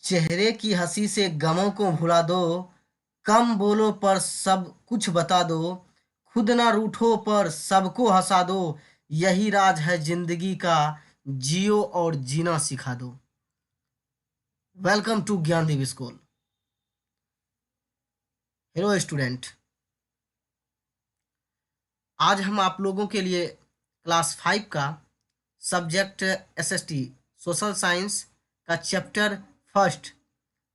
चेहरे की हंसी से गमों को भुला दो, कम बोलो पर सब कुछ बता दो, खुद ना रूठो पर सबको हंसा दो, यही राज है जिंदगी का, जियो और जीना सिखा दो। Welcome to Gyandeep school. Hello student, आज हम आप लोगों के लिए क्लास 5 का सब्जेक्ट एसएसटी सोशल साइंस का chapter first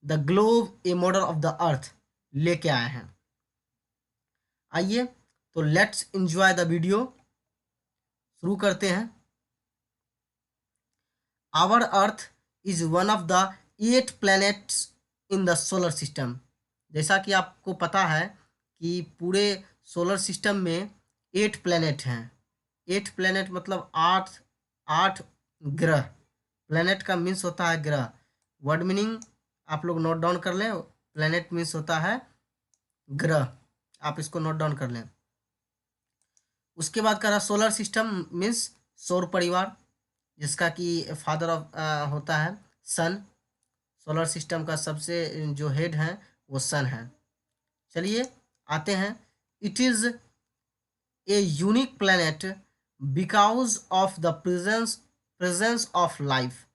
the globe a model of the earth लेके आए हैं। आइए तो लेट्स एंजॉय द वीडियो। शुरू करते हैं। Our earth is one of the 8 planets in the solar system. जैसा कि आपको पता है कि पूरे सोलर सिस्टम में 8 प्लैनेट हैं। 8 प्लैनेट मतलब आठ आठ ग्रह। प्लैनेट का मीन्स होता है ग्रह। वर्ड मीनिंग आप लोग नोट डाउन कर लें। प्लैनेट मीन्स होता है ग्रह, आप इसको नोट डाउन कर लें। उसके बाद करा सोलर सिस्टम मीन्स सौर परिवार, जिसका कि फादर ऑफ होता है सन। सोलर सिस्टम का सबसे जो हेड है वो सन है। चलिए आते हैं। It is a unique planet because of the presence of life.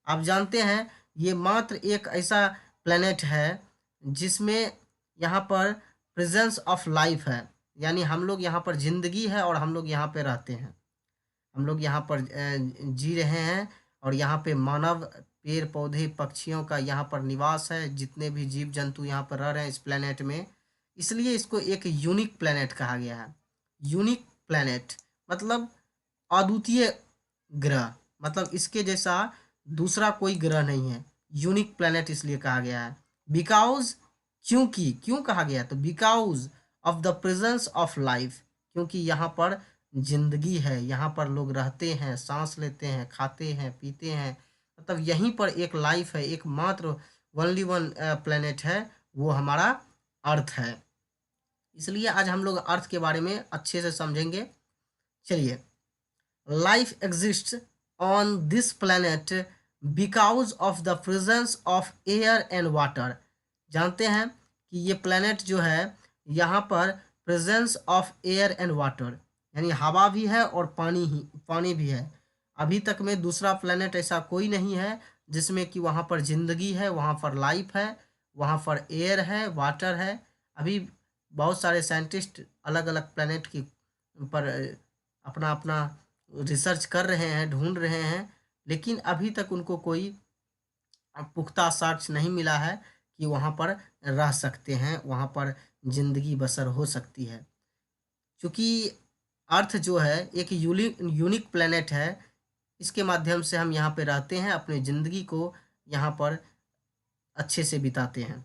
आप जानते हैं ये मात्र एक ऐसा प्लैनेट है जिसमें यहाँ पर प्रेजेंस ऑफ लाइफ है, यानी हम लोग यहाँ पर जिंदगी है और हम लोग यहाँ पे रहते हैं। हम लोग यहाँ पर जी रहे हैं और यहाँ पे मानव, पेड़ पौधे, पक्षियों का यहाँ पर निवास है। जितने भी जीव जंतु यहाँ पर रह रहे हैं इस प्लेनेट में, इसलिए इसको एक यूनिक प्लेनेट कहा गया है। यूनिक प्लेनेट मतलब अद्वितीय ग्रह, मतलब इसके जैसा दूसरा कोई ग्रह नहीं है। यूनिक प्लेनेट इसलिए कहा गया है बिकॉज, क्योंकि, क्यों कहा गया तो because of the presence of life, क्योंकि यहाँ पर जिंदगी है, यहाँ पर लोग रहते हैं, सांस लेते हैं, खाते हैं, पीते हैं, मतलब यहीं पर एक लाइफ है। एकमात्र ओनली वन प्लेनेट है, वो हमारा अर्थ है। इसलिए आज हम लोग अर्थ के बारे में अच्छे से समझेंगे। चलिए, life exist on this planet because of the presence of air and water. जानते हैं कि ये प्लेनेट जो है यहाँ पर presence of air and water, यानी हवा भी है और पानी भी है। अभी तक में दूसरा प्लेनेट ऐसा कोई नहीं है जिसमें कि वहाँ पर जिंदगी है, वहाँ पर लाइफ है, वहाँ पर एयर है, वाटर है। अभी बहुत सारे साइंटिस्ट अलग अलग प्लेनेट की पर अपना अपना रिसर्च कर रहे हैं, ढूंढ रहे हैं, लेकिन अभी तक उनको कोई पुख्ता साक्ष्य नहीं मिला है कि वहाँ पर रह सकते हैं, वहाँ पर जिंदगी बसर हो सकती है। क्योंकि अर्थ जो है एक यूनिक प्लेनेट है, इसके माध्यम से हम यहाँ पे रहते हैं, अपनी ज़िंदगी को यहाँ पर अच्छे से बिताते हैं।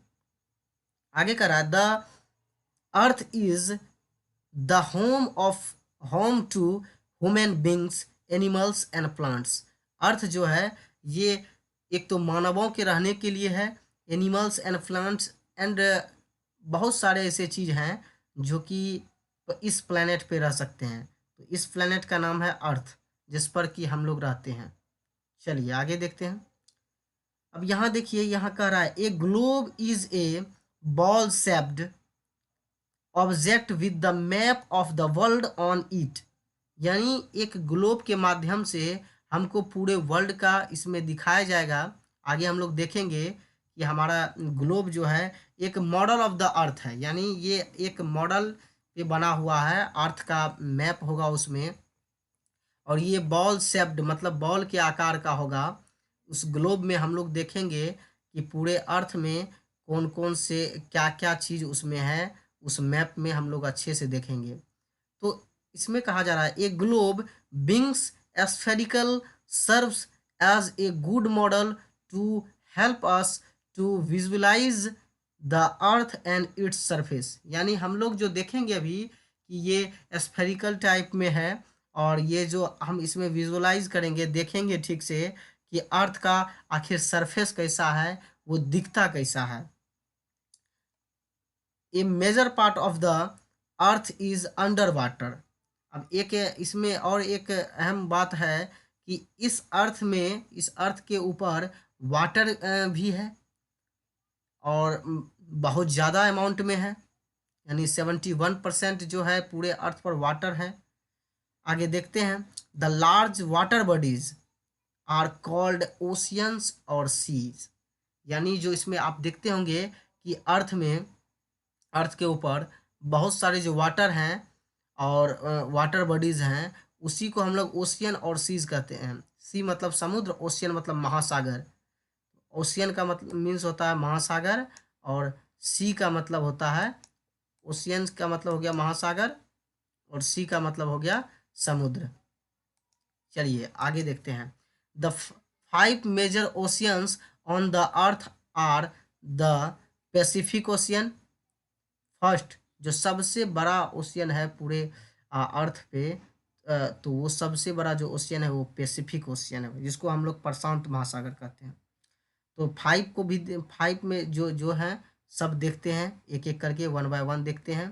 आगे करा, the earth is the home to human beings, animals and plants. Earth जो है ये एक तो मानवों के रहने के लिए है, एनिमल्स एंड प्लांट्स एंड बहुत सारे ऐसे चीज़ हैं जो कि इस प्लेनेट पे रह सकते हैं। तो इस प्लेनेट का नाम है अर्थ, जिस पर कि हम लोग रहते हैं। चलिए आगे देखते हैं। अब यहाँ देखिए, यहाँ कह रहा है a globe is a ball shaped object with the map of the world on it. यानी एक ग्लोब के माध्यम से हमको पूरे वर्ल्ड का इसमें दिखाया जाएगा। आगे हम लोग देखेंगे कि हमारा ग्लोब जो है एक मॉडल ऑफ द अर्थ है, यानी ये एक मॉडल पे बना हुआ है, अर्थ का मैप होगा उसमें। और ये बॉल शेप्ड मतलब बॉल के आकार का होगा। उस ग्लोब में हम लोग देखेंगे कि पूरे अर्थ में कौन कौन से क्या क्या चीज़ उसमें है, उस मैप में हम लोग अच्छे से देखेंगे। तो इसमें कहा जा रहा है a globe being spherical serves as a good model to help us to visualise the earth and its surface. यानी हम लोग जो देखेंगे अभी कि ये एस्फेरिकल टाइप में है, और ये जो हम इसमें विजुअलाइज करेंगे, देखेंगे ठीक से कि अर्थ का आखिर सरफेस कैसा है, वो दिखता कैसा है। A major part of the earth is under water. अब एक इसमें और एक अहम बात है कि इस अर्थ में, इस अर्थ के ऊपर वाटर भी है। और बहुत ज़्यादा अमाउंट में है, यानी 71% जो है पूरे अर्थ पर वाटर है। आगे देखते हैं, the large water bodies are called oceans और सीज। यानी जो इसमें आप देखते होंगे कि अर्थ के ऊपर बहुत सारे जो वाटर हैं और वाटर बॉडीज हैं, उसी को हम लोग ओशियन और सीज कहते हैं। सी मतलब समुद्र, ओशियन मतलब महासागर। ओशियन का मतलब मीन्स होता है महासागर, और सी का मतलब होता है, ओशियंस का मतलब हो गया महासागर और सी का मतलब हो गया समुद्र। चलिए आगे देखते हैं, the 5 major oceans on the earth are the Pacific Ocean. First जो सबसे बड़ा ओशियन है पूरे अर्थ पे, तो वो सबसे बड़ा जो ओशियन है वो पैसिफिक ओशियन है, जिसको हम लोग प्रशांत महासागर कहते हैं। तो 5 को भी 5 में जो जो है सब देखते हैं, एक एक करके 1 बाय 1 देखते हैं।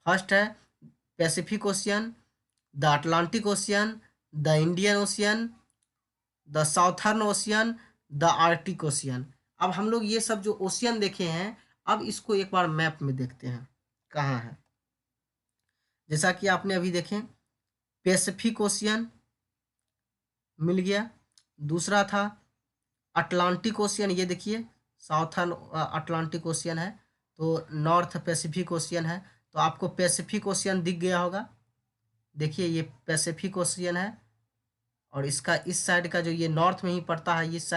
फर्स्ट है Pacific ocean, the Atlantic ocean, the Indian ocean, the southern ocean, the Arctic ocean. अब हम लोग ये सब जो ओशियन देखे हैं, अब इसको एक बार मैप में देखते हैं कहाँ है। जैसा कि आपने अभी देखें, पैसिफिक ओशियन मिल गया। दूसरा था अटलांटिक ओशियन, ये देखिए साउथर्न अटलांटिक ओशियन है, तो नॉर्थ पैसिफिक ओशियन है। तो आपको पैसिफिक ओशियन दिख गया होगा, देखिए ये पैसिफिक ओशियन है, और इसका इस साइड का जो ये नॉर्थ में ही पड़ता है, इस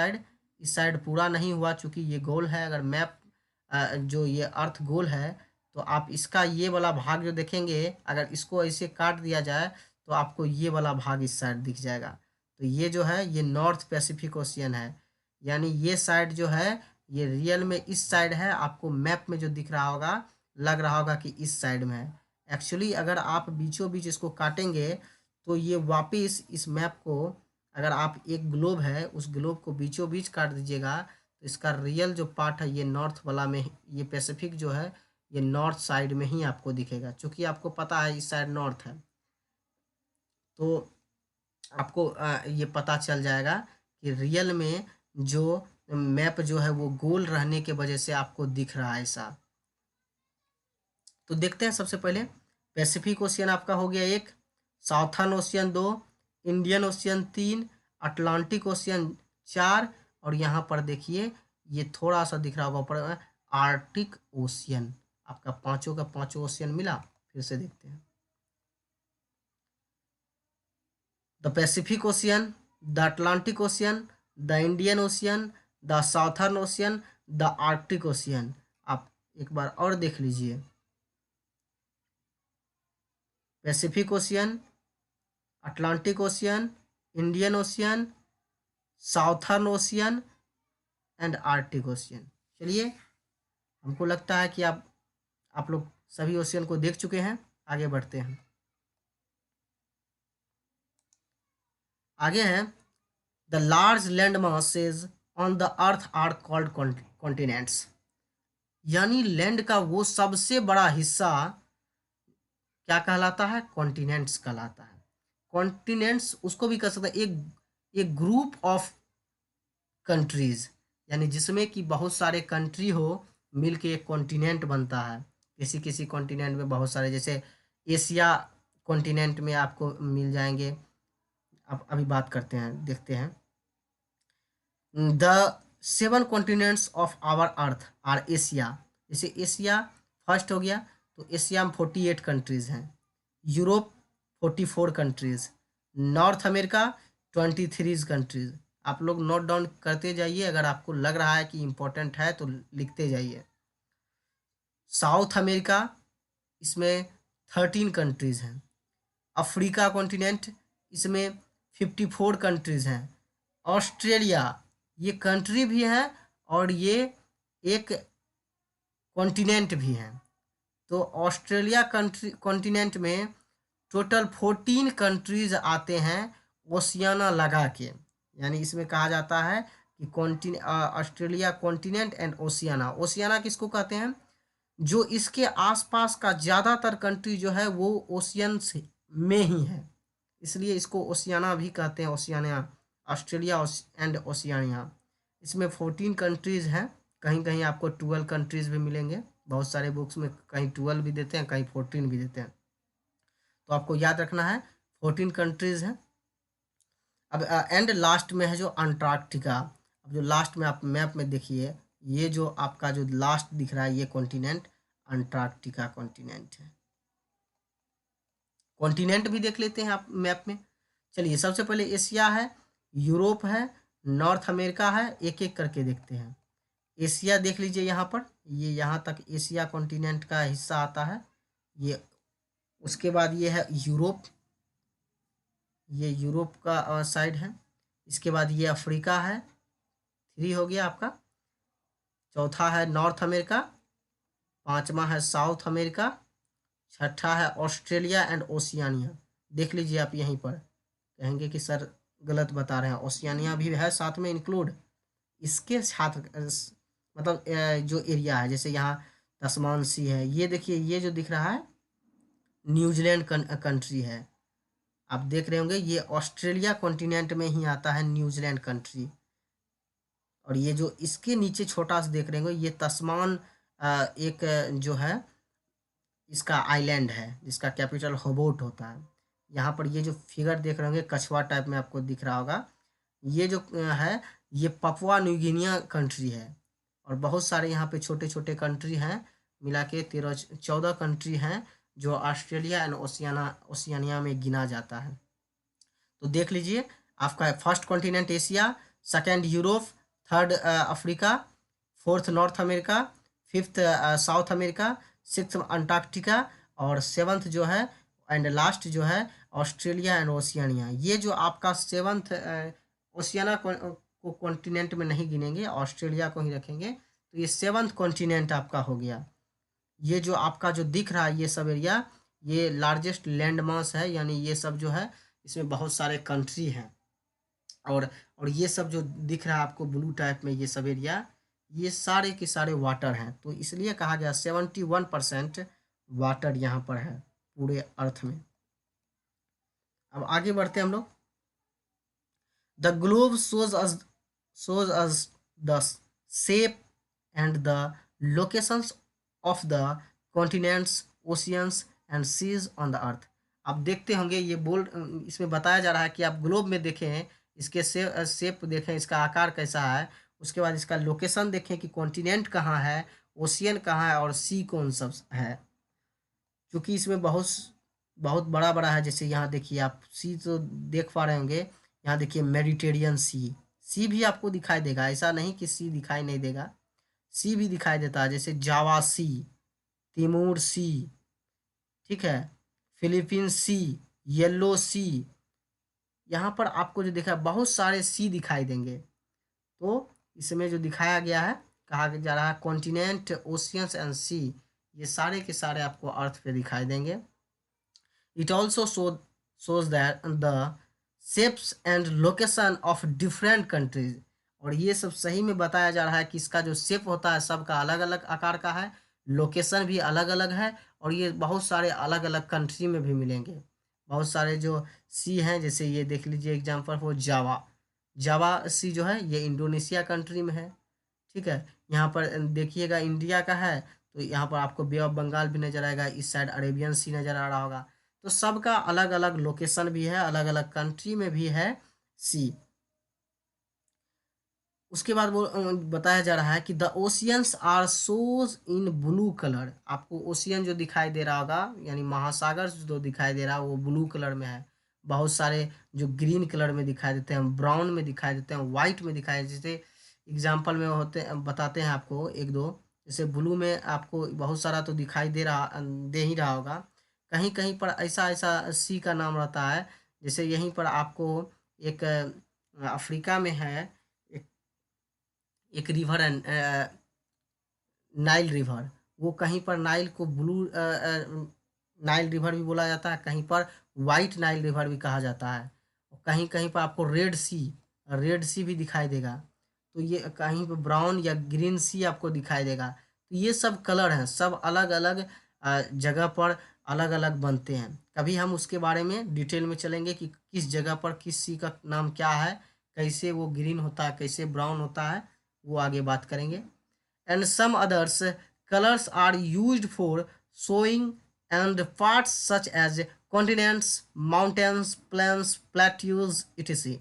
साइड पूरा नहीं हुआ चूँकि ये गोल है। अगर मैप जो ये अर्थ गोल है, तो आप इसका ये वाला भाग जो देखेंगे, अगर इसको ऐसे काट दिया जाए तो आपको ये वाला भाग इस साइड दिख जाएगा। तो ये जो है ये नॉर्थ पैसिफिक ओशियन है, यानी ये साइड जो है ये रियल में इस साइड है। आपको मैप में जो दिख रहा होगा, लग रहा होगा कि इस साइड में है। एक्चुअली अगर आप बीचों बीच इसको काटेंगे तो ये वापिस इस मैप को, अगर आप एक ग्लोब है उस ग्लोब को बीचों बीच काट दीजिएगा, तो इसका रियल जो पार्ट है ये नॉर्थ वाला में, ये पैसिफिक जो है ये नॉर्थ साइड में ही आपको दिखेगा। क्योंकि आपको पता है इस साइड नॉर्थ है, तो आपको ये पता चल जाएगा कि रियल में जो मैप जो है वो गोल रहने के वजह से आपको दिख रहा है ऐसा। तो देखते हैं, सबसे पहले पैसिफिक ओशियन आपका हो गया एक, southern ocean 2, Indian ocean 3, Atlantic ocean 4, और यहाँ पर देखिए ये थोड़ा सा दिख रहा होगा ऊपर, आर्कटिक ओशियन। आपका पांचों का पांचों ओशियन मिला। फिर से देखते हैं, the Pacific ocean, the Atlantic ocean, the Indian ocean, the southern ocean, the Arctic ocean. आप एक बार और देख लीजिए, Pacific ocean, Atlantic ocean, Indian ocean, southern ocean and Arctic ocean. चलिए, हमको लगता है कि आप लोग सभी ओशियन को देख चुके हैं। आगे बढ़ते हैं, आगे हैं, the large land masses on the earth are called continents. यानी लैंड का वो सबसे बड़ा हिस्सा क्या कहलाता है? कॉन्टिनेंट्स कहलाता है। कॉन्टिनेंट्स उसको भी कह सकते हैं एक ग्रुप ऑफ कंट्रीज, यानी जिसमें कि बहुत सारे कंट्री हो मिल के एक कॉन्टिनेंट बनता है। किसी किसी कॉन्टिनेंट में बहुत सारे, जैसे एशिया कॉन्टिनेंट में आपको मिल जाएंगे। अब अभी बात करते हैं, देखते हैं, the 7 continents of our earth are Asia. जैसे एशिया फर्स्ट हो गया, तो एशिया में 48 कंट्रीज़ हैं, Europe 44 countries, North America 23 countries. आप लोग नोट डाउन करते जाइए, अगर आपको लग रहा है कि इम्पोर्टेंट है तो लिखते जाइए। साउथ अमेरिका, इसमें 13 कंट्रीज़ हैं। अफ्रीका कॉन्टिनेंट, इसमें 54 कंट्रीज़ हैं। ऑस्ट्रेलिया, ये कंट्री भी है और ये एक कॉन्टिनेंट भी है। तो ऑस्ट्रेलिया कंट्री कॉन्टिनेंट में टोटल 14 कंट्रीज आते हैं ओशियाना लगा के, यानी इसमें कहा जाता है कि Australia continent and Oceania. Oceania किसको कहते हैं? जो इसके आसपास का ज़्यादातर कंट्री जो है वो ओशियन में ही है, इसलिए इसको ओशियाना भी कहते हैं, ओशियानिया, ऑस्ट्रेलिया एंड ओशियानिया। इसमें 14 कंट्रीज़ हैं, कहीं कहीं आपको 12 कंट्रीज भी मिलेंगे, बहुत सारे बुक्स में कहीं 12 भी देते हैं, कहीं 14 भी देते हैं। तो आपको याद रखना है 14 कंट्रीज हैं। अब एंड लास्ट में है जो अंटार्कटिका। अब जो लास्ट में आप मैप में देखिए, ये जो आपका जो लास्ट दिख रहा है ये कॉन्टिनेंट अंटार्कटिका कॉन्टिनेंट है। कॉन्टिनेंट भी देख लेते हैं आप मैप में। चलिए, सबसे पहले एशिया है, यूरोप है, नॉर्थ अमेरिका है, एक एक करके देखते हैं। एशिया देख लीजिए यहाँ पर, ये यहाँ तक एशिया कॉन्टिनेंट का हिस्सा आता है ये। उसके बाद ये है यूरोप, ये यूरोप का साइड है। इसके बाद ये अफ्रीका है, 3 हो गया आपका। चौथा है नॉर्थ अमेरिका, पांचवा है साउथ अमेरिका, छठा है ऑस्ट्रेलिया एंड ओशियानिया। देख लीजिए आप यहीं पर, कहेंगे कि सर गलत बता रहे हैं, ओशियानिया भी है साथ में इंक्लूड। इसके साथ मतलब जो एरिया है, जैसे यहाँ तस्मान सी है, ये देखिए ये जो दिख रहा है न्यूजीलैंड कंट्री है। आप देख रहे होंगे ये ऑस्ट्रेलिया कॉन्टिनेंट में ही आता है न्यूजीलैंड कंट्री। और ये जो इसके नीचे छोटा सा देख रहे होंगे ये तस्मान एक जो है इसका आइलैंड है जिसका कैपिटल होबोट होता है। यहाँ पर ये जो फिगर देख रहे होंगे कछुआ टाइप में आपको दिख रहा होगा, ये जो है ये पपुआ न्यू गिनिया कंट्री है। और बहुत सारे यहाँ पे छोटे छोटे कंट्री हैं, मिला के 13-14 कंट्री हैं जो ऑस्ट्रेलिया एंड ओशियानिया में गिना जाता है। तो देख लीजिए आपका first continent Asia, second Europe, third Africa, fourth north America, fifth south America, sixth Antarctica और सेवन्थ जो है एंड लास्ट जो है ऑस्ट्रेलिया एंड ओशियानिया। ये जो आपका सेवन्थ ओशियाना को कॉन्टिनेंट में नहीं गिनेंगे, ऑस्ट्रेलिया को ही रखेंगे। तो ये सेवन्थ कॉन्टिनेंट आपका हो गया। ये जो आपका जो दिख रहा है ये सब एरिया, ये लार्जेस्ट लैंड मास है, यानी ये सब जो है इसमें बहुत सारे कंट्री हैं। और ये सब जो दिख रहा है आपको ब्लू टाइप में ये सब एरिया, ये सारे के सारे वाटर हैं। तो इसलिए कहा गया 71% वाटर यहाँ पर है पूरे अर्थ में। अब आगे बढ़ते हैं हम लोग। The globe shows us the shape and the locations of the continents, oceans and seas on the earth। आप देखते होंगे ये इसमें बताया जा रहा है कि आप ग्लोब में देखें, इसके शेप देखें, इसका आकार कैसा है, उसके बाद इसका लोकेशन देखें कि कॉन्टिनेंट कहाँ है, ओशियन कहाँ है और सी कौन सब है। क्योंकि इसमें बहुत बहुत बड़ा बड़ा है। जैसे यहाँ देखिए आप सी तो देख पा रहे होंगे, यहाँ देखिए मेडिटेरियन सी, सी भी आपको दिखाई देगा, ऐसा नहीं कि सी दिखाई नहीं देगा, सी भी दिखाई देता है। जैसे जावा सी, तिमूर सी, ठीक है, फिलीपीन सी, येलो सी, यहाँ पर आपको जो दिखा बहुत सारे सी दिखाई देंगे। तो इसमें जो दिखाया गया है, कहा जा रहा है कॉन्टिनेंट, ओशियंस एंड सी, ये सारे के सारे आपको अर्थ पे दिखाई देंगे। It also shows that the shapes and location of different countries। और ये सब सही में बताया जा रहा है कि इसका जो शेप होता है सबका अलग अलग आकार का है, लोकेशन भी अलग अलग है, और ये बहुत सारे अलग अलग कंट्री में भी मिलेंगे। बहुत सारे जो सी हैं, जैसे ये देख लीजिए एग्जाम्पल फॉर जावा, जावा सी जो है ये इंडोनेशिया कंट्री में है, ठीक है। यहाँ पर देखिएगा इंडिया का है, तो यहाँ पर आपको बे ऑफ बंगाल भी नजर आएगा, इस साइड अरेबियन सी नजर आ रहा होगा। तो सबका अलग अलग लोकेशन भी है, अलग अलग कंट्री में भी है सी। उसके बाद वो बताया जा रहा है कि the oceans are shows in blue colour. आपको ओशियन जो दिखाई दे रहा होगा, यानी महासागर जो दिखाई दे रहा है वो ब्लू कलर में है। बहुत सारे जो ग्रीन कलर में दिखाई देते हैं, ब्राउन में दिखाई देते हैं, वाइट में दिखाई, जैसे एग्जाम्पल में बताते हैं आपको एक दो। जैसे ब्लू में आपको बहुत सारा तो दिखाई दे ही रहा होगा। कहीं कहीं पर ऐसा ऐसा सी का नाम रहता है, जैसे यहीं पर आपको एक अफ्रीका में है एक रिवर है, नाइल रिवर। वो कहीं पर नाइल को ब्लू नाइल रिवर भी बोला जाता है, कहीं पर वाइट नाइल रिवर भी कहा जाता है, और कहीं कहीं पर आपको रेड सी भी दिखाई देगा। तो ये कहीं पर ब्राउन या ग्रीन सी आपको दिखाई देगा। तो ये सब कलर हैं, सब अलग अलग जगह पर अलग अलग बनते हैं। कभी हम उसके बारे में डिटेल में चलेंगे कि किस जगह पर किस सी का नाम क्या है, कैसे वो ग्रीन होता है, कैसे ब्राउन होता है, वो आगे बात करेंगे। and some others. Colors are used for showing and parts such as continents, mountains, plains, plateaus, etc.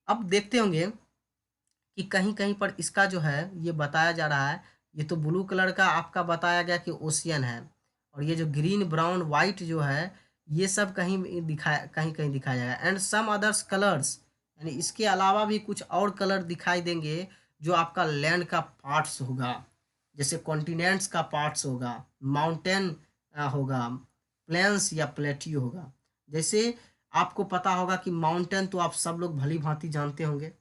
अब देखते होंगे कि कहीं-कहीं पर इसका जो है ये बताया जा रहा है, ये तो ब्लू कलर का आपका बताया गया कि ओशियन है और ये जो ग्रीन, ब्राउन, व्हाइट जो है ये सब कहीं-कहीं दिखाया जाएगा एंड सम अदर्स कलर्स यानी इसके अलावा भी कुछ और कलर दिखाई देंगे जो आपका लैंड का पार्ट्स होगा। जैसे कॉन्टिनेंट्स का पार्ट्स होगा, माउंटेन होगा, प्लेन्स या प्लेट्यू होगा। जैसे आपको पता होगा कि माउंटेन तो आप सब लोग भली-भाँति जानते होंगे।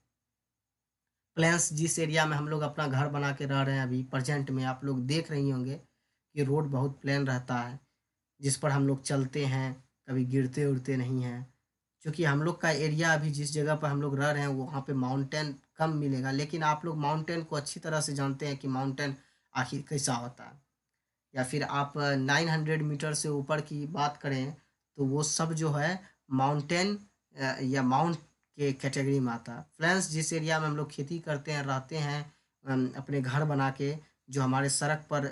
प्लेन्स जिस एरिया में हम लोग अपना घर बना के रह रहे हैं अभी प्रेजेंट में आप लोग देख रही होंगे कि रोड बहुत प्लेन रहता है जिस पर हम लोग चलते हैं, कभी गिरते उड़ते नहीं हैं। क्योंकि हम लोग का एरिया अभी जिस जगह पर हम लोग रह रहे हैं वहाँ पे माउंटेन कम मिलेगा, लेकिन आप लोग माउंटेन को अच्छी तरह से जानते हैं कि माउंटेन आखिर कैसा होता है। या फिर आप 900 मीटर से ऊपर की बात करें तो वो सब जो है माउंटेन या माउंट के कैटेगरी में आता है। फ्रेंड्स जिस एरिया में हम लोग खेती करते हैं रहते हैं अपने घर बना के जो हमारे सड़क पर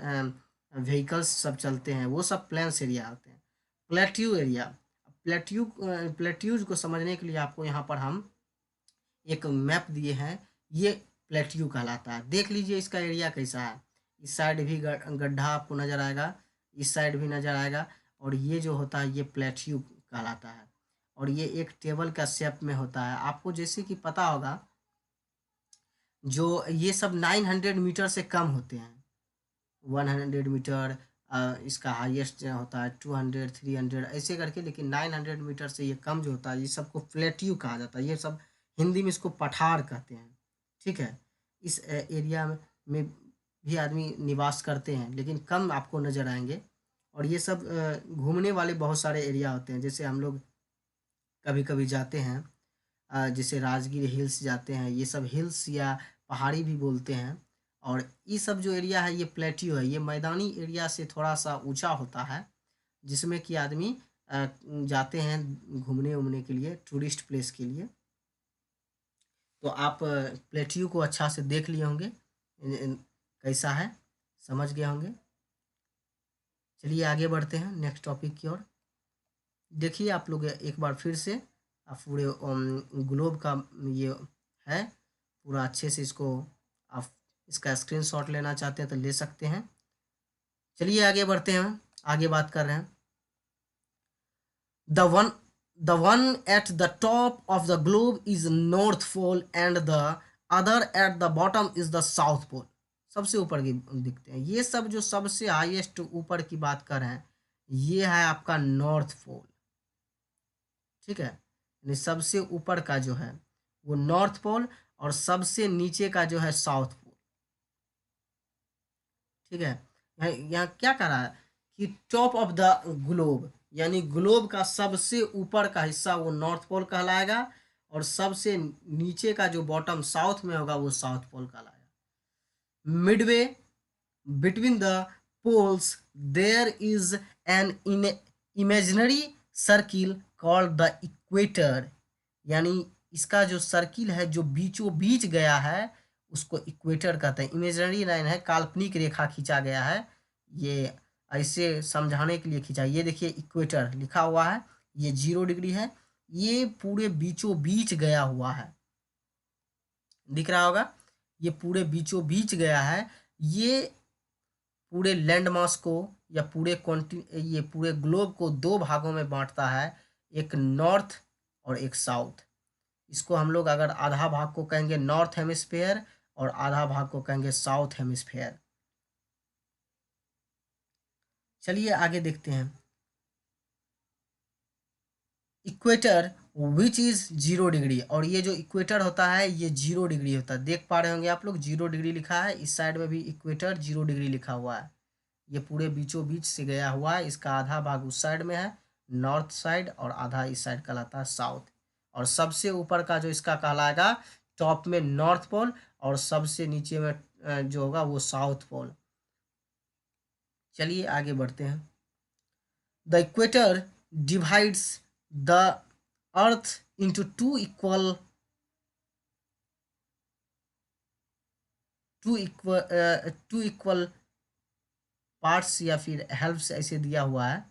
व्हीकल्स सब चलते हैं वो सब प्लेन्स एरिया होते हैं। प्लेट्यू एरिया, प्लेट्यूज को समझने के लिए आपको यहाँ पर हम एक मैप दिए हैं, ये प्लेट्यू कहलाता है। देख लीजिए इसका एरिया कैसा है। इस साइड भी गड्ढा आपको नज़र आएगा, इस साइड भी नज़र आएगा और ये जो होता है ये प्लेट्यू कहलाता है और ये एक टेबल का शेप में होता है। आपको जैसे कि पता होगा जो ये सब 900 मीटर से कम होते हैं। 100 मीटर इसका हाईएस्ट होता है 200, 300 ऐसे करके, लेकिन 900 मीटर से ये कम जो होता है ये सबको प्लेट्यू कहा जाता है। ये सब हिंदी में इसको पठार कहते हैं। ठीक है, इस एरिया में भी आदमी निवास करते हैं लेकिन कम आपको नज़र आएंगे और ये सब घूमने वाले बहुत सारे एरिया होते हैं। जैसे हम लोग कभी कभी जाते हैं जैसे राजगीर हिल्स जाते हैं, ये सब हिल्स या पहाड़ी भी बोलते हैं और ये सब जो एरिया है ये प्लेट्यू है, ये मैदानी एरिया से थोड़ा सा ऊंचा होता है जिसमें कि आदमी जाते हैं घूमने उमने के लिए, टूरिस्ट प्लेस के लिए। तो आप प्लेट्यू को अच्छा से देख लिए होंगे कैसा है, समझ गए होंगे। चलिए आगे बढ़ते हैं नेक्स्ट टॉपिक की ओर। देखिए आप लोग एक बार फिर से आप पूरे ग्लोब का ये है पूरा अच्छे से, इसको आप इसका स्क्रीनशॉट लेना चाहते हैं तो ले सकते हैं। चलिए आगे बढ़ते हैं, आगे बात कर रहे हैं। The one at the top of the globe is North pole and the other at the bottom is the South Pole. सबसे ऊपर की दिखते हैं ये सब, जो सबसे हाईएस्ट ऊपर की बात कर रहे हैं ये है आपका नॉर्थ पोल। ठीक है, यानी सबसे ऊपर का जो है वो नॉर्थ पोल और सबसे नीचे का जो है साउथ पोल। ठीक है, यहाँ क्या कह रहा है कि टॉप ऑफ द ग्लोब, यानी ग्लोब का सबसे ऊपर का हिस्सा वो नॉर्थ पोल कहलाएगा और सबसे नीचे का जो बॉटम साउथ में होगा वो साउथ पोल कहलाएगा। Midway between the poles there is an imaginary circle called the equator, यानी इसका जो सर्किल है जो बीचों बीच गया है उसको इक्वेटर कहते हैं। इमेजिनरी लाइन है, काल्पनिक रेखा खींचा गया है, ये ऐसे समझाने के लिए खींचा। ये देखिए इक्वेटर लिखा हुआ है, ये 0 डिग्री है, ये पूरे बीचों बीच गया हुआ है, दिख रहा होगा, ये पूरे बीचों बीच गया है। ये पूरे लैंड मास को या ये पूरे ग्लोब को दो भागों में बांटता है, एक नॉर्थ और एक साउथ। इसको हम लोग अगर आधा भाग को कहेंगे नॉर्थ हेमिस्फेयर और आधा भाग को कहेंगे साउथ हेमिस्फेयर। चलिए आगे देखते हैं। इक्वेटर विच इज 0 डिग्री, और ये जो इक्वेटर होता है ये 0 डिग्री होता है। देख पा रहे होंगे आप लोग 0 डिग्री लिखा है, इस साइड में भी इक्वेटर 0 डिग्री लिखा हुआ है। ये पूरे बीचों बीच से गया हुआ है, इसका आधा भाग उस साइड में है नॉर्थ साइड और आधा इस साइड कहलाता है साउथ। और सबसे ऊपर का जो इसका कहलाएगा टॉप में नॉर्थ पोल और सबसे नीचे में जो होगा वो साउथ पोल। चलिए आगे बढ़ते हैं। The equator divides the earth into 2 equal to equal parts या फिर हेल्प्स ऐसे दिया हुआ है।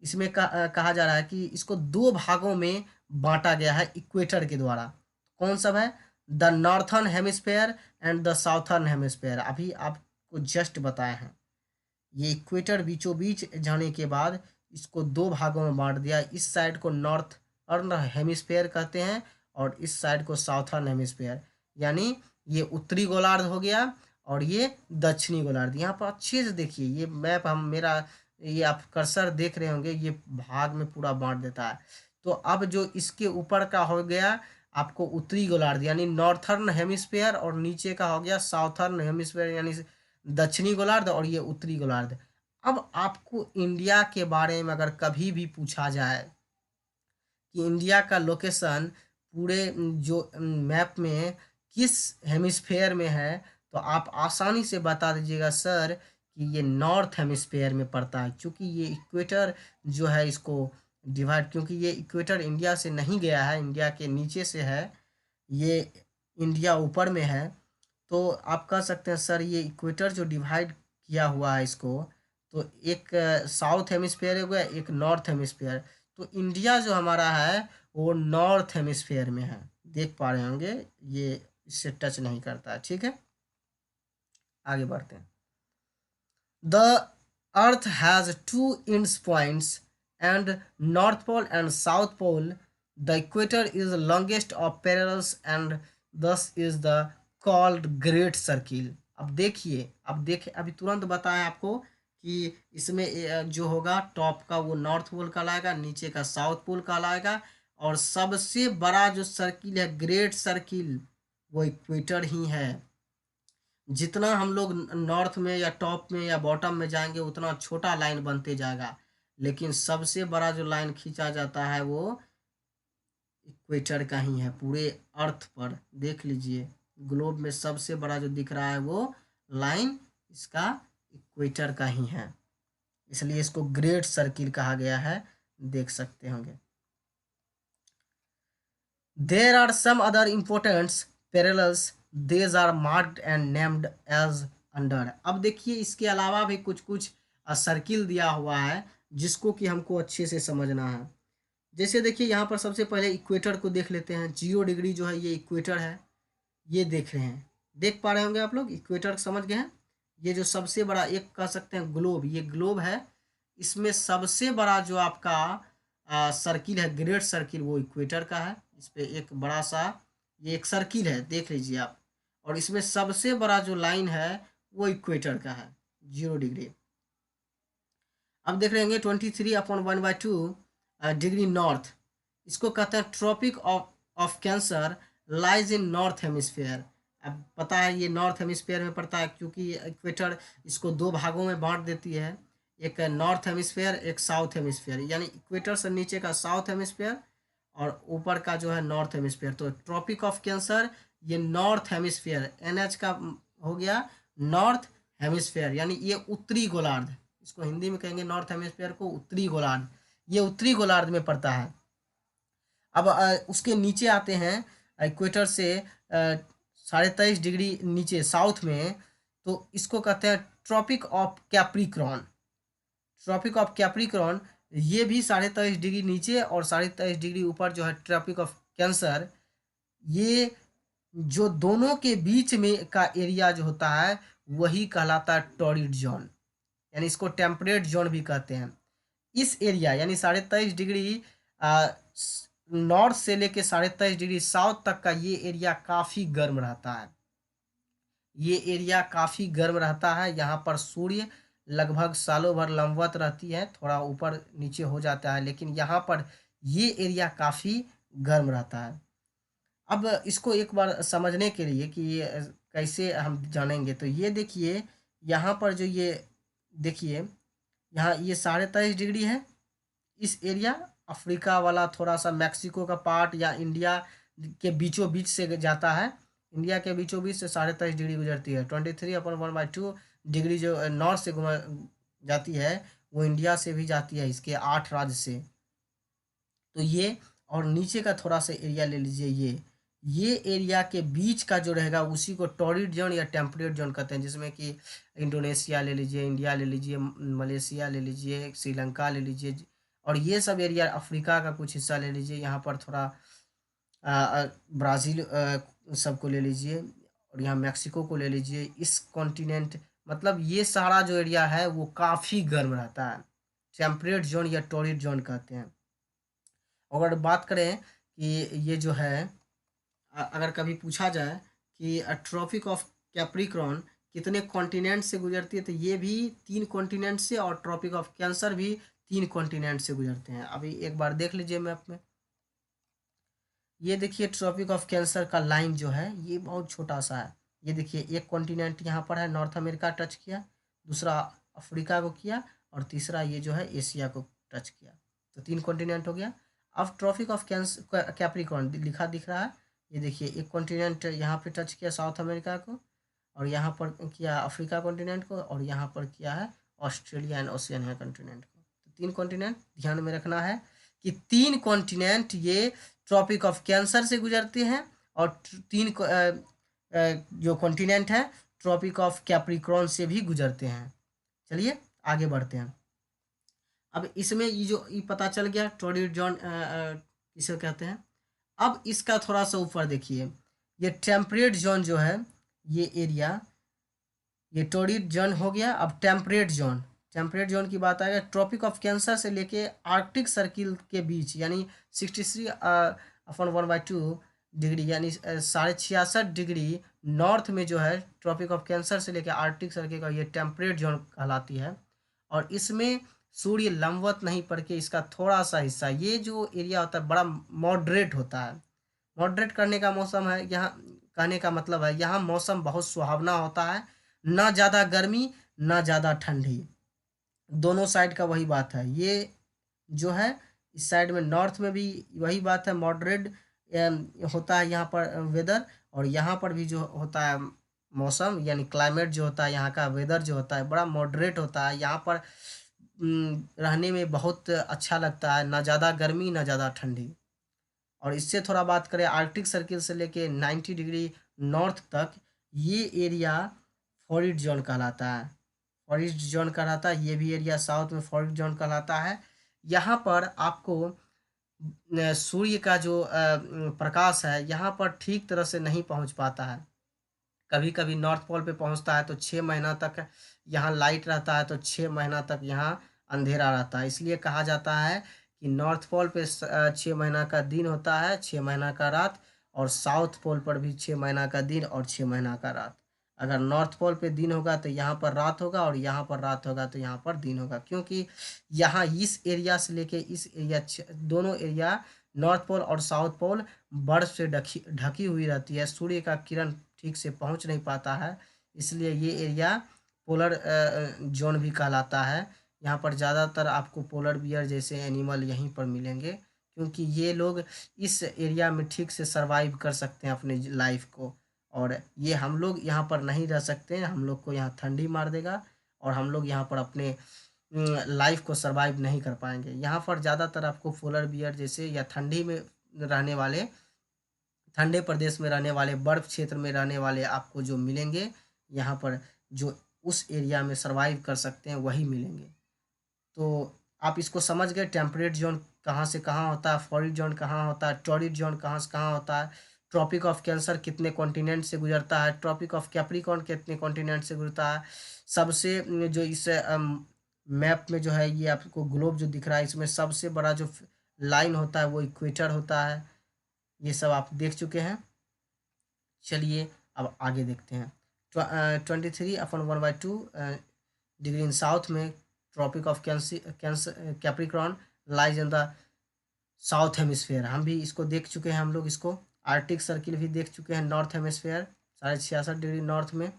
इसमें कहा जा रहा है कि इसको दो भागों में बांटा गया है इक्वेटर के द्वारा। कौन सब है? The northern hemisphere and the southern hemisphere. अभी आपको जस्ट बताए हैं। ये इक्वेटर बीचों बीच जाने के बाद इसको दो भागों में बांट दिया। इस साइड को नॉर्थर्न हेमिस्फेयर कहते हैं और इस साइड को साउथर्न हेमिस्फेयर। यानी ये उत्तरी गोलार्ध हो गया और ये दक्षिणी गोलार्ध। यहाँ पर अच्छे से देखिए, ये मैप हम मेरा ये आप कर्सर देख रहे होंगे, ये भाग में पूरा बांट देता है। तो अब जो इसके ऊपर का हो गया आपको उत्तरी गोलार्ध यानी नॉर्थर्न हेमिस्फेयर, और नीचे का हो गया साउथर्न हेमिस्फेयर यानी दक्षिणी गोलार्ध, और ये उत्तरी गोलार्ध। अब आपको इंडिया के बारे में अगर कभी भी पूछा जाए कि इंडिया का लोकेशन पूरे जो मैप में किस हेमिस्फेयर में है, तो आप आसानी से बता दीजिएगा सर कि ये नॉर्थ हेमिस्फेयर में पड़ता है, क्योंकि ये इक्वेटर जो है इसको डिवाइड, क्योंकि ये इक्वेटर इंडिया से नहीं गया है, इंडिया के नीचे से है, ये इंडिया ऊपर में है। तो आप कह सकते हैं सर ये इक्वेटर जो डिवाइड किया हुआ है इसको, तो एक साउथ हेमिस्फेयर हो गया, एक नॉर्थ हेमिस्फेयर। तो इंडिया जो हमारा है वो नॉर्थ हेमिस्फेयर में है, देख पा रहे होंगे, ये इससे टच नहीं करता है। ठीक है, आगे बढ़ते हैं। The earth has two ends points and north pole and south pole. The equator is longest of parallels and thus is the called great circle. अब देखिए अभी तुरंत बताएं आपको कि इसमें जो होगा टॉप का वो नॉर्थ पोल कहलाएगा, नीचे का साउथ पोल कहलाएगा, और सबसे बड़ा जो सर्किल है ग्रेट सर्किल वो इक्वेटर ही है। जितना हम लोग नॉर्थ में या टॉप में या बॉटम में जाएंगे उतना छोटा लाइन बनते जाएगा, लेकिन सबसे बड़ा जो लाइन खींचा जाता है वो इक्वेटर का ही है। पूरे अर्थ पर देख लीजिए, ग्लोब में सबसे बड़ा जो दिख रहा है वो लाइन इसका इक्वेटर का ही है, इसलिए इसको ग्रेट सर्किल कहा गया है, देख सकते होंगे। There are some other important parallels, these are marked and named as under. अब देखिए इसके अलावा भी कुछ कुछ सर्किल दिया हुआ है जिसको कि हमको अच्छे से समझना है। जैसे देखिए यहाँ पर सबसे पहले इक्वेटर को देख लेते हैं। 0 डिग्री जो है ये इक्वेटर है, ये देख रहे हैं, देख पा रहे होंगे आप लोग, इक्वेटर समझ गए हैं। ये जो सबसे बड़ा एक कह सकते हैं ग्लोब, ये ग्लोब है, इसमें सबसे बड़ा जो आपका सर्किल है ग्रेट सर्किल वो इक्वेटर का है। इस पे एक बड़ा सा ये एक सर्किल है, देख लीजिए आप, और इसमें सबसे बड़ा जो लाइन है वो इक्वेटर का है 0 डिग्री। अब देख रहे होंगे 23/1/2 डिग्री नॉर्थ, इसको कहते हैं tropic of Cancer lies in north hemisphere. अब पता है ये नॉर्थ हेमिस्फेयर में पड़ता है, क्योंकि इक्वेटर इसको दो भागों में बांट देती है, एक नॉर्थ हेमिस्फेयर एक साउथ हेमिस्फेयर, यानी इक्वेटर से नीचे का साउथ हेमिस्फेयर और ऊपर का जो है नॉर्थ हेमिस्फेयर। तो ट्रॉपिक ऑफ कैंसर ये नॉर्थ हेमिस्फेयर, NH का हो गया नॉर्थ हेमिस्फेयर, यानी ये उत्तरी गोलार्ध, इसको हिंदी में कहेंगे नॉर्थ हेमिस्फेयर को उत्तरी गोलार्ध, ये उत्तरी गोलार्ध में पड़ता है। अब उसके नीचे आते हैं इक्वेटर से 23.5 डिग्री नीचे साउथ में, तो इसको कहते हैं tropic of capricorn. Tropic of capricorn ये भी 23.5 डिग्री नीचे और 23.5 डिग्री ऊपर जो है ट्रॉपिक ऑफ कैंसर, ये जो दोनों के बीच में का एरिया जो होता है वही कहलाता है टॉरिड जोन, यानी इसको टेम्परेट जोन भी कहते हैं। इस एरिया यानी 23.5 डिग्री नॉर्थ से लेके 23.5 डिग्री साउथ तक का ये एरिया काफ़ी गर्म रहता है, ये एरिया काफ़ी गर्म रहता है। यहाँ पर सूर्य लगभग सालों भर लंबवत रहती है, थोड़ा ऊपर नीचे हो जाता है, लेकिन यहाँ पर ये एरिया काफ़ी गर्म रहता है। अब इसको एक बार समझने के लिए कि ये कैसे हम जानेंगे, तो ये देखिए यहाँ पर जो ये देखिए यहाँ ये 23.5 डिग्री है, इस एरिया अफ्रीका वाला थोड़ा सा मैक्सिको का पार्ट या इंडिया के बीचों बीच से जाता है, इंडिया के बीचों बीच से 23.5 डिग्री गुजरती है। 23/1/2 डिग्री जो नॉर्थ से जाती है वो इंडिया से भी जाती है, इसके 8 राज्य से। तो ये और नीचे का थोड़ा सा एरिया ले लीजिए, ये एरिया के बीच का जो रहेगा उसी को टॉरिड जोन या टेम्परेट जोन कहते हैं, जिसमें कि इंडोनेशिया ले लीजिए, इंडिया ले लीजिए, मलेशिया ले लीजिए, श्रीलंका ले लीजिए, और ये सब एरिया, अफ्रीका का कुछ हिस्सा ले लीजिए, यहाँ पर थोड़ा ब्राज़ील सबको ले लीजिए, और यहाँ मेक्सिको को ले लीजिए। इस कॉन्टिनेंट मतलब ये सारा जो एरिया है वो काफ़ी गर्म रहता है, टेम्परेट जोन या टॉरिड जोन कहते हैं। अगर बात करें कि ये जो है अगर कभी पूछा जाए कि ट्रॉपिक ऑफ कैप्रिकॉर्न कितने कॉन्टिनेंट से गुजरती है, तो ये भी 3 कॉन्टिनेंट से, और ट्रॉपिक ऑफ कैंसर भी 3 कॉन्टिनेंट से गुजरते हैं। अभी एक बार देख लीजिए मैप में, ये देखिए ट्रॉपिक ऑफ कैंसर का लाइन जो है ये बहुत छोटा सा है। ये देखिए एक कॉन्टिनेंट यहाँ पर है, नॉर्थ अमेरिका टच किया, दूसरा अफ्रीका को किया, और तीसरा ये जो है एशिया को टच किया, तो 3 कॉन्टिनेंट हो गया। अब ट्रॉपिक ऑफ कैंसर कैप्रिकॉर्न लिखा दिख रहा है, ये देखिए एक कॉन्टिनेंट यहाँ पे टच किया साउथ अमेरिका को, और यहाँ पर किया अफ्रीका कॉन्टिनेंट को, और यहाँ पर किया है ऑस्ट्रेलिया एंड ओशियनिया कॉन्टिनेंट को। तो 3 कॉन्टिनेंट ध्यान में रखना है कि 3 कॉन्टिनेंट ये ट्रॉपिक ऑफ कैंसर से गुजरते हैं, और 3 जो कॉन्टिनेंट है ट्रॉपिक ऑफ कैप्रिकॉर्न से भी गुजरते हैं। चलिए आगे बढ़ते हैं। अब इसमें ये जो ये पता चल गया टॉरिड जोन किसे कहते हैं। अब इसका थोड़ा सा ऊपर देखिए, ये टेम्परेट जोन जो है, ये एरिया, ये टॉरिड जोन हो गया। अब टेम्परेट जोन, टेम्परेट जोन की बात आएगा, ट्रॉपिक ऑफ कैंसर से लेके आर्कटिक सर्किल के बीच, यानी 63/1/2 डिग्री, यानी 66.5 डिग्री नॉर्थ में जो है ट्रॉपिक ऑफ कैंसर से लेके आर्कटिक सर्किल का ये टेम्परेट जोन कहलाती है। और इसमें सूर्य लंबवत नहीं पड़ के इसका थोड़ा सा हिस्सा, ये जो एरिया होता है बड़ा मॉडरेट होता है। मॉडरेट करने का मौसम है यहाँ, कहने का मतलब है यहाँ मौसम बहुत सुहावना होता है, ना ज़्यादा गर्मी ना ज़्यादा ठंडी, दोनों साइड का वही बात है। ये जो है इस साइड में नॉर्थ में भी वही बात है, मॉडरेट होता है यहाँ पर वेदर, और यहाँ पर भी जो होता है मौसम यानी क्लाइमेट जो होता है, यहाँ का वेदर जो होता है बड़ा मॉडरेट होता है। यहाँ पर रहने में बहुत अच्छा लगता है, ना ज़्यादा गर्मी ना ज़्यादा ठंडी। और इससे थोड़ा बात करें आर्कटिक सर्किल से लेके 90 डिग्री नॉर्थ तक, ये एरिया फॉरिड जोन कहलाता है, फॉरिड जोन कहलाता है। ये भी एरिया साउथ में फॉरिड जोन कहलाता है। यहाँ पर आपको सूर्य का जो प्रकाश है यहाँ पर ठीक तरह से नहीं पहुँच पाता है। कभी कभी नॉर्थ पोल पे पहुँचता है तो 6 महीना तक यहाँ लाइट रहता है, तो 6 महीना तक यहाँ अंधेरा रहता है। इसलिए कहा जाता है कि नॉर्थ पोल पे 6 महीना का दिन होता है, 6 महीना का रात, और साउथ पोल पर भी 6 महीना का दिन और 6 महीना का रात। अगर नॉर्थ पोल पे दिन होगा तो यहाँ पर रात होगा, और यहाँ पर रात होगा तो यहाँ पर दिन होगा, क्योंकि यहाँ इस एरिया से लेके इस एरिया, दोनों एरिया नॉर्थ पोल और साउथ पोल बर्फ से ढकी ढकी हुई रहती है, सूर्य का किरण ठीक से पहुंच नहीं पाता है। इसलिए ये एरिया पोलर जोन भी कहलाता है। यहाँ पर ज़्यादातर आपको पोलर बियर जैसे एनिमल यहीं पर मिलेंगे, क्योंकि ये लोग इस एरिया में ठीक से सरवाइव कर सकते हैं अपने लाइफ को, और ये हम लोग यहाँ पर नहीं रह सकते हैं, हम लोग को यहाँ ठंडी मार देगा, और हम लोग यहाँ पर अपने लाइफ को सरवाइव नहीं कर पाएंगे। यहाँ पर ज़्यादातर आपको पोलर बियर जैसे या ठंडी में रहने वाले, ठंडे प्रदेश में रहने वाले, बर्फ क्षेत्र में रहने वाले आपको जो मिलेंगे, यहाँ पर जो उस एरिया में सरवाइव कर सकते हैं वही मिलेंगे। तो आप इसको समझ गए, टेम्परेट जोन कहाँ से कहाँ होता है, फॉरिड जोन कहाँ होता है, टॉरिड जोन कहाँ से कहाँ होता है, ट्रॉपिक ऑफ कैंसर कितने कॉन्टिनेंट से गुजरता है, ट्रॉपिक ऑफ कैप्रिकॉर्न कितने कॉन्टिनेंट से गुजरता है। सबसे जो इस मैप में जो है ये आपको ग्लोब जो दिख रहा है, इसमें सबसे बड़ा जो लाइन होता है वो इक्वेटर होता है। ये सब आप देख चुके हैं। चलिए अब आगे देखते हैं। 23/1/2 डिग्री इन साउथ में tropic of capricorn lies in the south hemisphere, हम भी इसको देख चुके हैं। हम लोग इसको आर्टिक सर्किल भी देख चुके हैं, नॉर्थ हेमिस्फेयर 66.5 डिग्री नॉर्थ में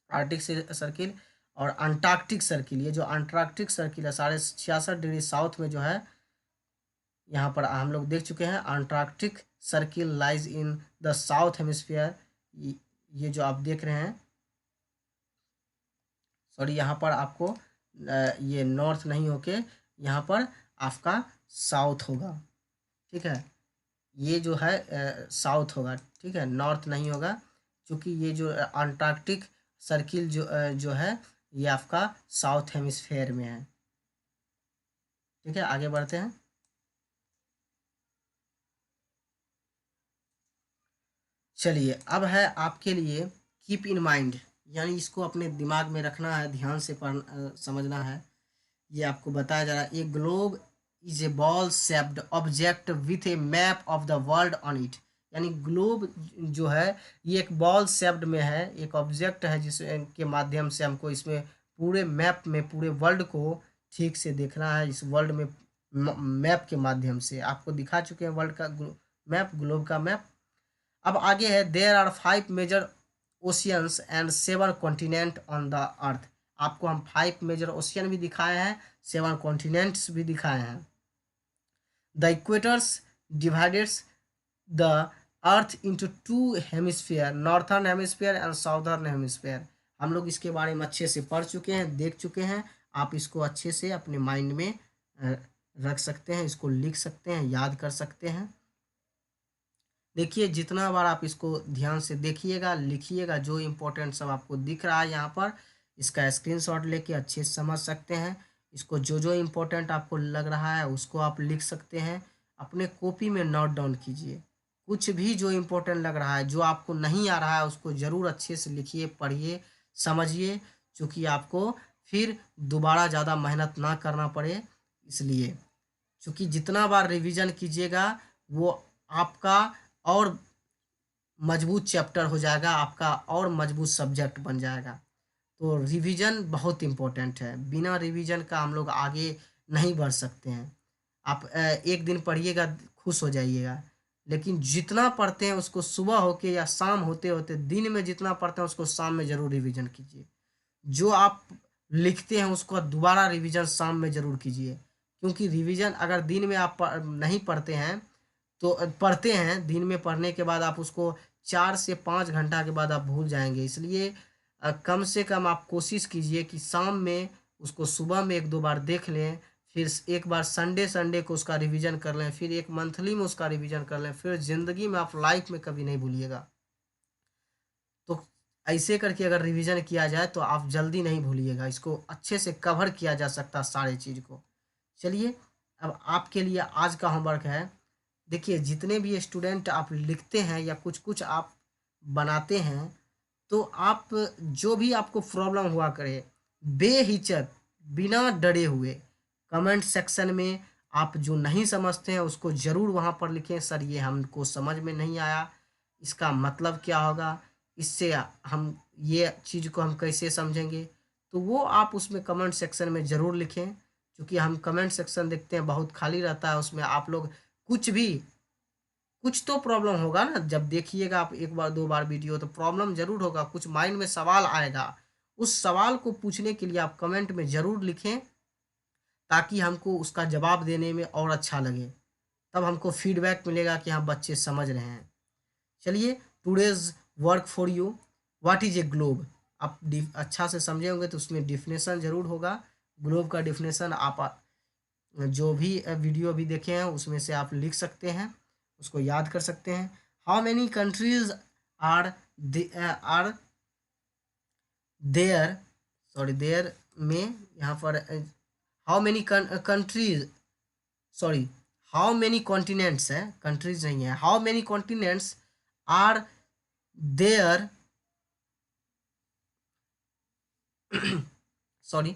आर्टिक सर्किल, और अंटार्कटिक सर्किल, ये जो अंटार्कटिक सर्किल है 66.5 डिग्री साउथ में जो है, यहाँ पर हम लोग देख चुके हैं। Antarctic circle lies in the south hemisphere, ये जो आप देख रहे हैं, सॉरी यहाँ पर आपको ये नॉर्थ नहीं होके यहाँ पर आपका साउथ होगा, ठीक है। ये जो है साउथ होगा, ठीक है, नॉर्थ नहीं होगा, क्योंकि ये जो अंटार्कटिक सर्किल जो है ये आपका साउथ हेमिस्फेयर में है। ठीक है, आगे बढ़ते हैं। चलिए, अब है आपके लिए कीप इन माइंड, यानी इसको अपने दिमाग में रखना है, ध्यान से समझना है। ये आपको बताया जा रहा है, a globe is a ball shaped object with A map of the world on it. यानी ग्लोब जो है ये एक बॉल शेप्ड में है, एक ऑब्जेक्ट है जिसके माध्यम से हमको इसमें पूरे मैप में पूरे वर्ल्ड को ठीक से देखना है। इस वर्ल्ड में मैप के माध्यम से आपको दिखा चुके हैं वर्ल्ड का मैप, ग्लोब का मैप। अब आगे है, there are 5 major oceans and 7 continent on the earth. आपको हम 5 मेजर ओशियन भी दिखाए हैं, 7 कॉन्टिनेंट्स भी दिखाए हैं। The equators divides the earth into 2 hemisphere, northern hemisphere and southern hemisphere. हम लोग इसके बारे में अच्छे से पढ़ चुके हैं, देख चुके हैं। आप इसको अच्छे से अपने माइंड में रख सकते हैं, इसको लिख सकते हैं, याद कर सकते हैं। देखिए, जितना बार आप इसको ध्यान से देखिएगा, लिखिएगा, जो इम्पोर्टेंट सब आपको दिख रहा है यहाँ पर, इसका स्क्रीनशॉट लेके अच्छे से समझ सकते हैं। इसको जो जो इम्पोर्टेंट आपको लग रहा है उसको आप लिख सकते हैं, अपने कॉपी में नोट डाउन कीजिए। कुछ भी जो इम्पोर्टेंट लग रहा है, जो आपको नहीं आ रहा है, उसको ज़रूर अच्छे से लिखिए, पढ़िए, समझिए, क्योंकि आपको फिर दोबारा ज़्यादा मेहनत ना करना पड़े। इसलिए क्योंकि जितना बार रिवीजन कीजिएगा वो आपका और मजबूत चैप्टर हो जाएगा, आपका और मजबूत सब्जेक्ट बन जाएगा। तो रिवीजन बहुत इम्पोर्टेंट है, बिना रिवीजन का हम लोग आगे नहीं बढ़ सकते हैं। आप एक दिन पढ़िएगा, खुश हो जाइएगा, लेकिन जितना पढ़ते हैं उसको सुबह होके या शाम होते होते, दिन में जितना पढ़ते हैं उसको शाम में ज़रूर रिवीजन कीजिए। जो आप लिखते हैं उसको दोबारा रिवीजन शाम में ज़रूर कीजिए, क्योंकि रिवीजन अगर दिन में आप नहीं पढ़ते हैं तो पढ़ते हैं, दिन में पढ़ने के बाद आप उसको 4 से 5 घंटा के बाद आप भूल जाएंगे। इसलिए कम से कम आप कोशिश कीजिए कि शाम में उसको सुबह में 1-2 बार देख लें, फिर एक बार संडे संडे को उसका रिवीजन कर लें, फिर एक मंथली में उसका रिवीजन कर लें, फिर ज़िंदगी में आप लाइफ में कभी नहीं भूलिएगा। तो ऐसे करके अगर रिवीजन किया जाए तो आप जल्दी नहीं भूलिएगा, इसको अच्छे से कवर किया जा सकता है सारे चीज़ को। चलिए, अब आपके लिए आज का होमवर्क है। देखिए, जितने भी स्टूडेंट आप लिखते हैं या कुछ कुछ आप बनाते हैं, तो आप जो भी आपको प्रॉब्लम हुआ करे, बेहिचक, बिना डरे हुए कमेंट सेक्शन में आप जो नहीं समझते हैं उसको ज़रूर वहाँ पर लिखें, सर ये हमको समझ में नहीं आया, इसका मतलब क्या होगा, इससे हम ये चीज़ को हम कैसे समझेंगे। तो वो आप उसमें कमेंट सेक्शन में ज़रूर लिखें, क्योंकि हम कमेंट सेक्शन देखते हैं बहुत खाली रहता है, उसमें आप लोग कुछ भी, कुछ तो प्रॉब्लम होगा ना, जब देखिएगा आप 1 बार 2 बार वीडियो तो प्रॉब्लम ज़रूर होगा, कुछ माइंड में सवाल आएगा। उस सवाल को पूछने के लिए आप कमेंट में ज़रूर लिखें, ताकि हमको उसका जवाब देने में और अच्छा लगे, तब हमको फीडबैक मिलेगा कि हाँ बच्चे समझ रहे हैं। चलिए, today's work for you, what is a globe. आप अच्छा से समझे होंगे तो उसमें डिफिनेशन ज़रूर होगा। ग्लोब का डिफिनेशन आप जो भी वीडियो अभी देखे हैं उसमें से आप लिख सकते हैं, उसको याद कर सकते हैं। How many countries are are there, sorry there में यहाँ पर how many countries, sorry, how many continents है, कंट्रीज नहीं है, how many continents are there, sorry,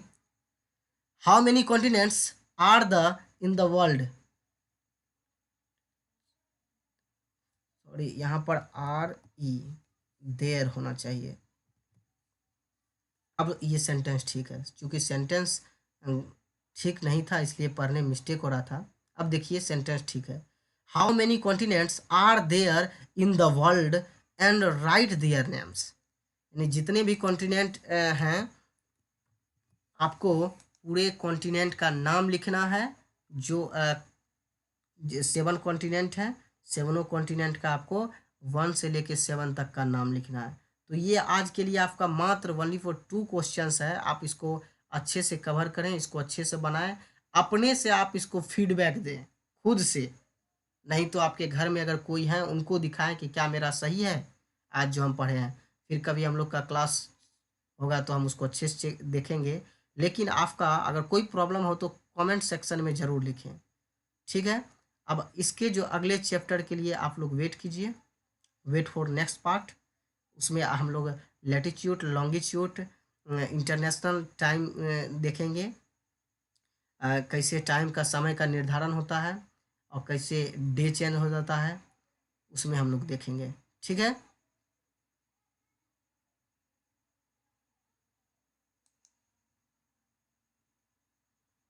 how many continents are the in the world, sorry यहाँ पर R E there होना चाहिए। अब ये सेंटेंस ठीक है, क्योंकि सेंटेंस ठीक नहीं था इसलिए पढ़ने में मिस्टेक हो रहा था। अब देखिए सेंटेंस ठीक है। How many continents are there in the world and write their names. यानी जितने भी कॉन्टिनेंट हैं, आपको पूरे कॉन्टिनेंट का नाम लिखना है। जो 7 कॉन्टिनेंट हैं, 7 कॉन्टिनेंट का आपको 1 से लेके 7 तक का नाम लिखना है। तो ये आज के लिए आपका मात्र ओनली फॉर 2 क्वेश्चंस है। आप इसको अच्छे से कवर करें, इसको अच्छे से बनाएं, अपने से आप इसको फीडबैक दें खुद से, नहीं तो आपके घर में अगर कोई है उनको दिखाएं कि क्या मेरा सही है आज जो हम पढ़े हैं। फिर कभी हम लोग का क्लास होगा तो हम उसको अच्छे से देखेंगे। लेकिन आपका अगर कोई प्रॉब्लम हो तो कमेंट सेक्शन में ज़रूर लिखें, ठीक है। अब इसके जो अगले चैप्टर के लिए आप लोग वेट कीजिए, वेट फॉर नेक्स्ट पार्ट। उसमें हम लोग लैटिट्यूड लॉन्गिट्यूड इंटरनेशनल टाइम देखेंगे, कैसे टाइम का समय का निर्धारण होता है और कैसे डे चेंज हो जाता है, उसमें हम लोग देखेंगे, ठीक है।